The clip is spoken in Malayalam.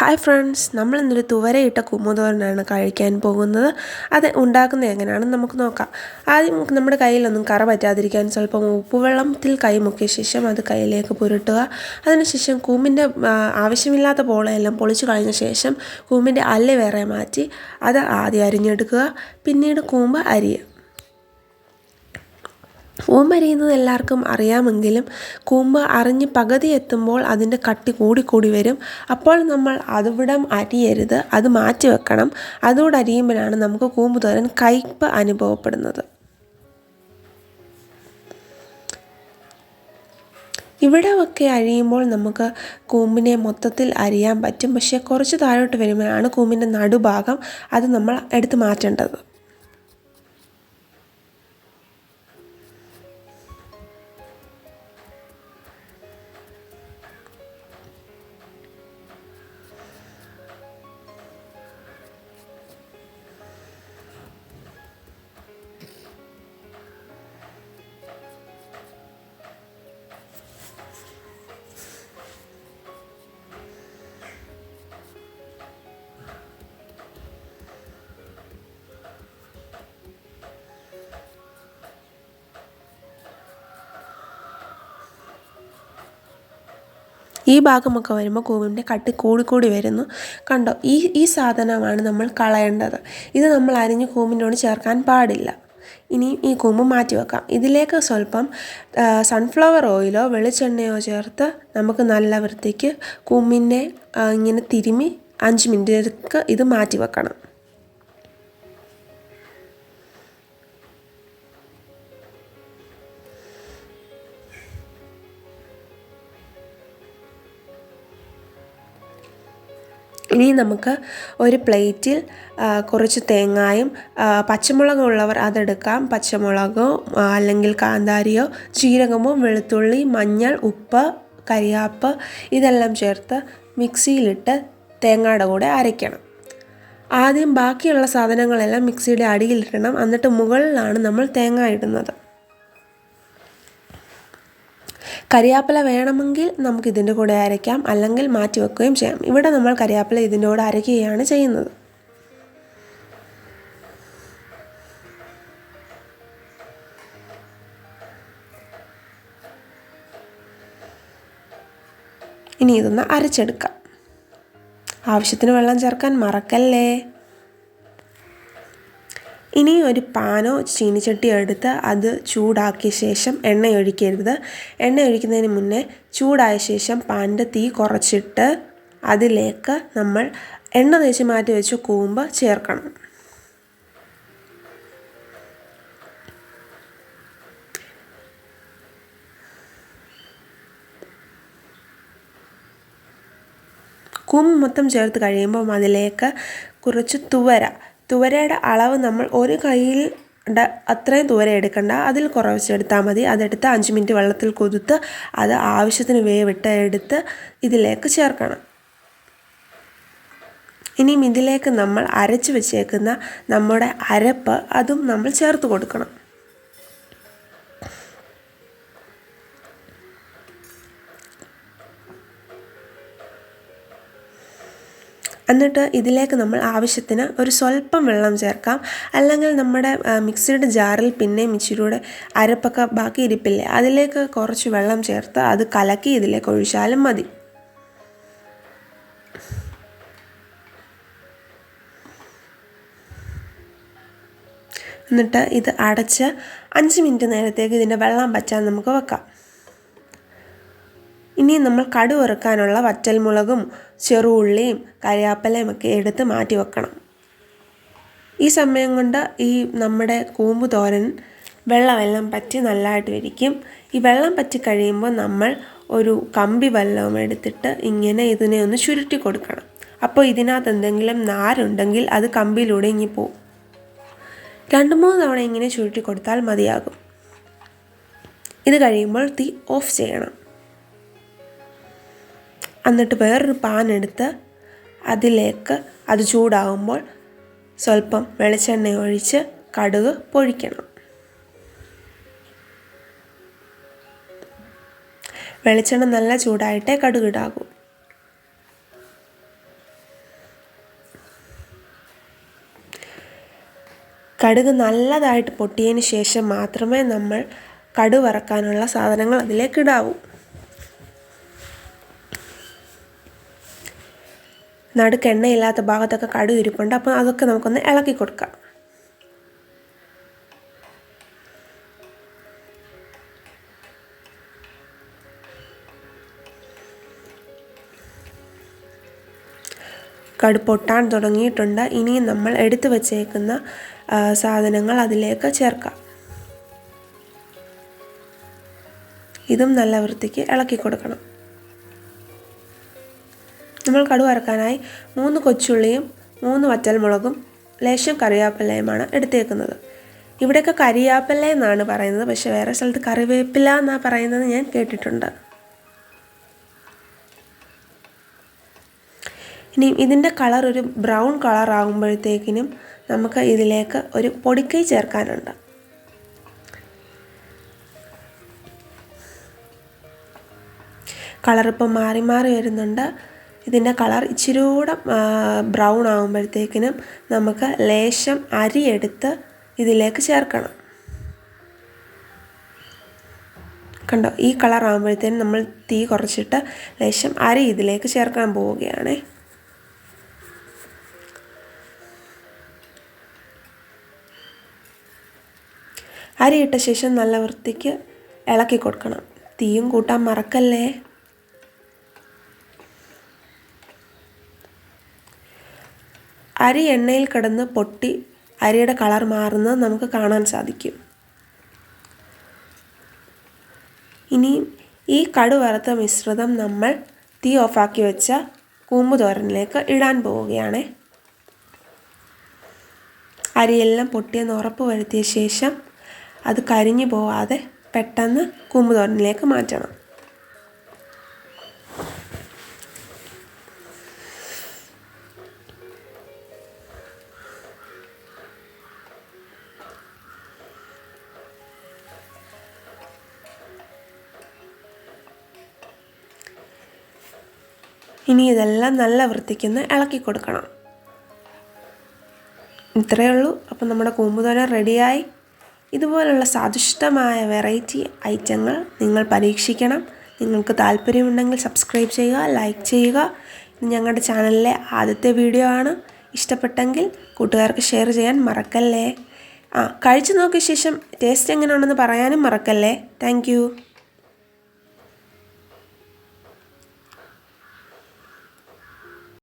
ഹായ് ഫ്രണ്ട്സ്, നമ്മൾ ഇന്നൊരു തുവരയിട്ട കുമുതോരനാണ് കഴിക്കാൻ പോകുന്നത്. അത് ഉണ്ടാക്കുന്നത് എങ്ങനെയാണെന്ന് നമുക്ക് നോക്കാം. ആദ്യം നമ്മുടെ കയ്യിലൊന്നും കറ പറ്റാതിരിക്കാൻ സ്വല്പം ഉപ്പുവെള്ളത്തിൽ കൈ മുക്കിയ ശേഷം അത് കയ്യിലേക്ക് പുരട്ടുക. അതിനുശേഷം കൂമ്പിൻ്റെ ആവശ്യമില്ലാത്ത പോളയെല്ലാം പൊളിച്ചു കളഞ്ഞ ശേഷം കൂമ്പിൻ്റെ അല്ല് വേറെ മാറ്റി അത് ആദ്യം അരിഞ്ഞെടുക്കുക. പിന്നീട് കൂമ്പ് അരിയുക. കൂമ്പ് അരിയുന്നത് എല്ലാവർക്കും അറിയാമെങ്കിലും കൂമ്പ് അരിഞ്ഞ് പകുതി എത്തുമ്പോൾ അതിൻ്റെ കട്ടി കൂടിക്കൂടി വരും. അപ്പോൾ നമ്മൾ അതിവിടം അരിയരുത്, അത് മാറ്റി വെക്കണം. അതുകൂടെ അരിയുമ്പോഴാണ് നമുക്ക് കൂമ്പ് തോരൻ കയ്പ്പ് അനുഭവപ്പെടുന്നത്. ഇവിടെ ഒക്കെ അരിയുമ്പോൾ നമുക്ക് കൂമ്പിനെ മൊത്തത്തിൽ അരിയാൻ പറ്റും. പക്ഷേ കുറച്ച് താഴോട്ട് വരുമ്പോഴാണ് കൂമ്പിൻ്റെ നടുഭാഗം അത് നമ്മൾ എടുത്ത് മാറ്റേണ്ടത്. ഈ ഭാഗമൊക്കെ വരുമ്പോൾ കൂമ്പിൻ്റെ കട്ടി കൂടിക്കൂടി വരുന്നു. കണ്ടോ, ഈ സാധനമാണ് നമ്മൾ കളയേണ്ടത്. ഇത് നമ്മൾ അരിഞ്ഞ് കൂമ്പിനോട് ചേർക്കാൻ പാടില്ല. ഇനി ഈ കൂമ്പ് മാറ്റി വെക്കാം. ഇതിലേക്ക് സ്വല്പം സൺഫ്ലവർ ഓയിലോ വെളിച്ചെണ്ണയോ ചേർത്ത് നമുക്ക് നല്ല വൃത്തിക്ക് കൂമ്പിനെ ഇങ്ങനെ തിരുമ്മി 5 മിനിറ്റിലേക്ക് ഇത് മാറ്റി വെക്കണം. ഇനി നമുക്ക് ഒരു പ്ലേറ്റിൽ കുറച്ച് തേങ്ങായും പച്ചമുളകും ഉള്ളവർ അതെടുക്കാം. പച്ചമുളകോ അല്ലെങ്കിൽ കാന്താരിയോ ജീരകമോ വെളുത്തുള്ളി മഞ്ഞൾ ഉപ്പ് കരിയാപ്പ് ഇതെല്ലാം ചേർത്ത് മിക്സിയിലിട്ട് തേങ്ങയുടെ കൂടെ അരയ്ക്കണം. ആദ്യം ബാക്കിയുള്ള സാധനങ്ങളെല്ലാം മിക്സിയുടെ അടിയിലിടണം. എന്നിട്ട് മുകളിലാണ് നമ്മൾ തേങ്ങ ഇടുന്നത്. കരിയാപ്പില വേണമെങ്കിൽ നമുക്ക് ഇതിൻ്റെ കൂടെ അരയ്ക്കാം, അല്ലെങ്കിൽ മാറ്റി വെക്കുകയും ചെയ്യാം. ഇവിടെ നമ്മൾ കരിയാപ്പില ഇതിൻ്റെ കൂടെ അരയ്ക്കുകയാണ് ചെയ്യുന്നത്. ഇനി ഇതൊന്ന് അരച്ചെടുക്കാം. ആവശ്യത്തിന് വെള്ളം ചേർക്കാൻ മറക്കല്ലേ. ഇനി ഒരു പാനോ ചീനിച്ചട്ടിയോ എടുത്ത് അത് ചൂടാക്കിയ ശേഷം എണ്ണ ഒഴിക്കരുത്. എണ്ണ ഒഴിക്കുന്നതിന് മുന്നേ ചൂടായ ശേഷം പാനിൻ്റെ തീ കുറച്ചിട്ട് അതിലേക്ക് നമ്മൾ എണ്ണ തേച്ച് മാറ്റി വെച്ച് കൂമ്പ് ചേർക്കണം. കൂമ്പ് മൊത്തം ചേർത്ത് കഴിയുമ്പോൾ അതിലേക്ക് കുറച്ച് തുവരയുടെ അളവ് നമ്മൾ ഒരു കയ്യിൽ അത്രയും തുവര എടുക്കണ്ട, അതിൽ കുറച്ചെടുത്താൽ മതി. അതെടുത്ത് 5 മിനിറ്റ് വെള്ളത്തിൽ കുതിർത്ത് അത് ആവശ്യത്തിന് വേവിട്ട് എടുത്ത് ഇതിലേക്ക് ചേർക്കണം. ഇനിയും ഇതിലേക്ക് നമ്മൾ അരച്ച് വെച്ചേക്കുന്ന നമ്മുടെ അരപ്പ് അതും നമ്മൾ ചേർത്ത് കൊടുക്കണം. എന്നിട്ട് ഇതിലേക്ക് നമ്മൾ ആവശ്യത്തിന് ഒരു സ്വല്പം വെള്ളം ചേർക്കാം. അല്ലെങ്കിൽ നമ്മുടെ മിക്സിയുടെ ജാറിൽ പിന്നെയും ഇച്ചിരിയുടെ അരപ്പൊക്കെ ബാക്കി ഇരിപ്പില്ലേ, അതിലേക്ക് കുറച്ച് വെള്ളം ചേർത്ത് അത് കലക്കി ഇതിലേക്ക് ഒഴിച്ചാലും മതി. എന്നിട്ട് ഇത് അടച്ച് 5 മിനിറ്റ് നേരത്തേക്ക് ഇതിൻ്റെ വെള്ളം പറ്റാൻ നമുക്ക് വെക്കാം. ഇനി നമ്മൾ കടു വറുക്കാനുള്ള വറ്റൽമുളകും ചെറുള്ളിയും കരിയാപ്പിലയും ഒക്കെ എടുത്ത് മാറ്റി വെക്കണം. ഈ സമയം കൊണ്ട് ഈ നമ്മുടെ കൂമ്പ് തോരൻ വെള്ളമെല്ലാം പറ്റി നല്ലതായിട്ട് ഇരിക്കും. ഈ വെള്ളം പറ്റി കഴിയുമ്പോൾ നമ്മൾ ഒരു കമ്പി വെല്ലവും എടുത്തിട്ട് ഇങ്ങനെ ഇതിനെ ഒന്ന് ചുരുട്ടി കൊടുക്കണം. അപ്പോൾ ഇതിനകത്ത് എന്തെങ്കിലും നാരുണ്ടെങ്കിൽ അത് കമ്പിയിലൂടെ ഇങ്ങി പോവും. 2-3 തവണ ഇങ്ങനെ ചുരുട്ടി കൊടുത്താൽ മതിയാകും. ഇത് കഴിയുമ്പോൾ തീ ഓഫ് ചെയ്യണം. എന്നിട്ട് വേറൊരു പാൻ എടുത്ത് അതിലേക്ക് അത് ചൂടാകുമ്പോൾ സ്വല്പം വെളിച്ചെണ്ണ ഒഴിച്ച് കടുക് പൊഴിക്കണം. വെളിച്ചെണ്ണ നല്ല ചൂടായിട്ടേ കടുകിടാകൂ. കടുക് നല്ലതായിട്ട് പൊട്ടിയതിന് ശേഷം മാത്രമേ നമ്മൾ കടുക് വറക്കാനുള്ള സാധനങ്ങൾ അതിലേക്ക് ഇടാവൂ. നടുക്ക് എണ്ണയില്ലാത്ത ഭാഗത്തൊക്കെ കടുക് ഇരിപ്പുണ്ട്. അപ്പോൾ അതൊക്കെ നമുക്കൊന്ന് ഇളക്കി കൊടുക്കാം. കടുക് പൊട്ടാൻ തുടങ്ങിയിട്ടുണ്ട്. ഇനിയും നമ്മൾ എടുത്തു വച്ചേക്കുന്ന സാധനങ്ങൾ അതിലേക്ക് ചേർക്കാം. ഇതും നല്ല വൃത്തിക്ക് ഇളക്കി കൊടുക്കണം. നമ്മൾ കടുക് വറക്കാനായി 3 കൊച്ചുള്ളിയും 3 വറ്റൽമുളകും ലേശം കറിവേപ്പിലയുമാണ് എടുത്തേക്കുന്നത്. ഇവിടെയൊക്കെ കരിയാപ്പില എന്നാണ് പറയുന്നത്, പക്ഷേ വേറെ സ്ഥലത്ത് കറിവേപ്പില എന്നാണ് പറയുന്നത് ഞാൻ കേട്ടിട്ടുണ്ട്. ഇനി ഇതിൻ്റെ കളർ ഒരു ബ്രൗൺ കളർ ആകുമ്പോഴത്തേക്കിനും നമുക്ക് ഇതിലേക്ക് ഒരു പൊടിക്കൈ ചേർക്കാനുണ്ട്. കളറിപ്പം മാറി മാറി വരുന്നുണ്ട്. ഇതിൻ്റെ കളർ ഇച്ചിരി കൂടെ ബ്രൗൺ ആകുമ്പോഴത്തേക്കിനും നമുക്ക് ലേശം അരി എടുത്ത് ഇതിലേക്ക് ചേർക്കണം. കണ്ടോ, ഈ കളർ ആകുമ്പോഴത്തേനും നമ്മൾ തീ കുറച്ചിട്ട് ലേശം അരി ഇതിലേക്ക് ചേർക്കാൻ പോവുകയാണ്. അരി ഇട്ട ശേഷം നല്ല വൃത്തിക്ക് ഇളക്കി കൊടുക്കണം. തീയും കൂട്ടാൻ മറക്കല്ലേ. അരി എണ്ണയിൽ കിടന്ന് പൊട്ടി അരിയുടെ കളർ മാറുന്നത് നമുക്ക് കാണാൻ സാധിക്കും. ഇനി ഈ കടുക് വറുത്ത മിശ്രിതം നമ്മൾ തീ ഓഫാക്കി വെച്ച കൂമ്പ് തോരനിലേക്ക് ഇടാൻ പോവുകയാണ്. അരിയെല്ലാം പൊട്ടിയെന്ന് ഉറപ്പ് വരുത്തിയ ശേഷം അത് കരിഞ്ഞു പോവാതെ പെട്ടെന്ന് കൂമ്പ് തോരനിലേക്ക് മാറ്റണം. ഇനി ഇതെല്ലാം നല്ല വൃത്തിക്കൊന്ന് ഇളക്കി കൊടുക്കണം. ഇത്രയേ ഉള്ളൂ. അപ്പം നമ്മുടെ കൂമ്പ് തോരൻ റെഡിയായി. ഇതുപോലുള്ള സ്വാദിഷ്ടമായ വെറൈറ്റി ഐറ്റങ്ങൾ നിങ്ങൾ പരീക്ഷിക്കണം. നിങ്ങൾക്ക് താല്പര്യമുണ്ടെങ്കിൽ സബ്സ്ക്രൈബ് ചെയ്യുക, ലൈക്ക് ചെയ്യുക. ഇത് ഞങ്ങളുടെ ചാനലിലെ ആദ്യത്തെ വീഡിയോ ആണ്. ഇഷ്ടപ്പെട്ടെങ്കിൽ കൂട്ടുകാർക്ക് ഷെയർ ചെയ്യാൻ മറക്കല്ലേ. കഴിച്ചു നോക്കിയ ശേഷം ടേസ്റ്റ് എങ്ങനെയുണ്ടെന്ന് പറയാനും മറക്കല്ലേ. താങ്ക്